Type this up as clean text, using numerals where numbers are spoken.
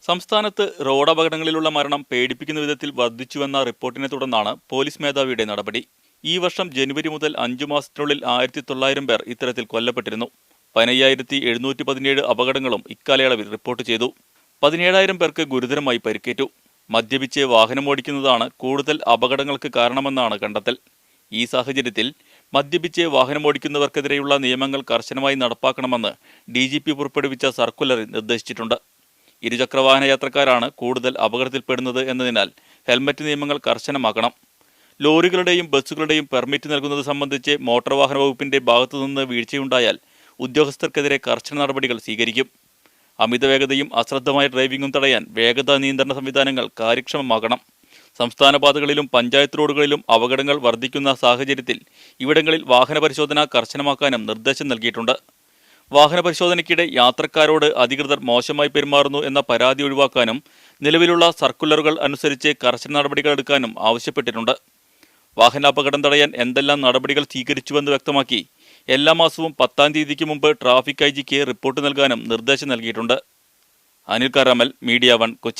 സംസ്ഥാനത്ത് റോഡപകടങ്ങളിലുള്ള മരണം പേടിപ്പിക്കുന്ന വിധത്തിൽ വർദ്ധിച്ചുവെന്ന റിപ്പോർട്ടിനെ തുടർന്നാണ് പോലീസ് മേധാവിയുടെ നടപടി. ഈ വർഷം ജനുവരി മുതൽ 5 മാസത്തിനുള്ളിൽ 1900 പേർ ഇത്തരത്തിൽ കൊല്ലപ്പെട്ടിരുന്നു. 15,717 അപകടങ്ങളും ഇക്കാലയളവിൽ റിപ്പോർട്ട് ചെയ്തു. 17,000 പേർക്ക് ഗുരുതരമായി പരിക്കേറ്റു. മദ്യപിച്ച് വാഹനമോടിക്കുന്നതാണ് കൂടുതൽ അപകടങ്ങൾക്ക് കാരണമെന്നാണ് കണ്ടെത്തൽ. ഈ സാഹചര്യത്തിൽ മദ്യപിച്ച് വാഹനമോടിക്കുന്നവർക്കെതിരെയുള്ള നിയമങ്ങൾ കർശനമായി നടപ്പാക്കണമെന്ന് DGP പുറപ്പെടുവിച്ച സർക്കുലറിൽ നിർദ്ദേശിച്ചിട്ടുണ്ട്. ഇരുചക്രവാഹന യാത്രക്കാരാണ് കൂടുതൽ അപകടത്തിൽപ്പെടുന്നത് എന്നതിനാൽ ഹെൽമറ്റ് നിയമങ്ങൾ കർശനമാക്കണം. ലോറികളുടെയും ബസ്സുകളുടെയും പെർമിറ്റ് നൽകുന്നത് സംബന്ധിച്ച് മോട്ടോർ വാഹന വകുപ്പിന്റെ ഭാഗത്തുനിന്ന് വീഴ്ചയുണ്ടായാൽ ഉദ്യോഗസ്ഥർക്കെതിരെ കർശന നടപടികൾ സ്വീകരിക്കും. അമിതവേഗതയും അശ്രദ്ധമായ ഡ്രൈവിംഗും തടയാൻ വേഗതാ നിയന്ത്രണ സംവിധാനങ്ങൾ കാര്യക്ഷമമാക്കണം. സംസ്ഥാന പാതകളിലും പഞ്ചായത്ത് റോഡുകളിലും അപകടങ്ങൾ വർദ്ധിക്കുന്ന സാഹചര്യത്തിൽ ഇവിടങ്ങളിൽ വാഹന പരിശോധന കർശനമാക്കാനും നിർദ്ദേശം നൽകിയിട്ടുണ്ട്. വാഹന പരിശോധനയ്ക്കിടെ യാത്രക്കാരോട് അധികൃതർ മോശമായി പെരുമാറുന്നു എന്ന പരാതി ഒഴിവാക്കാനും നിലവിലുള്ള സർക്കുലറുകൾ അനുസരിച്ച് കർശന നടപടികളെടുക്കാനും ആവശ്യപ്പെട്ടിട്ടുണ്ട്. വാഹനാപകടം തടയാൻ എന്തെല്ലാം നടപടികൾ സ്വീകരിച്ചുവെന്ന് വ്യക്തമാക്കി എല്ലാ മാസവും 10-ാം തീയതിക്ക് മുമ്പ് ട്രാഫിക് IGക്ക് റിപ്പോർട്ട് നൽകാനും നിർദ്ദേശം നൽകിയിട്ടുണ്ട്. Anil caramel, media 1, Kochi.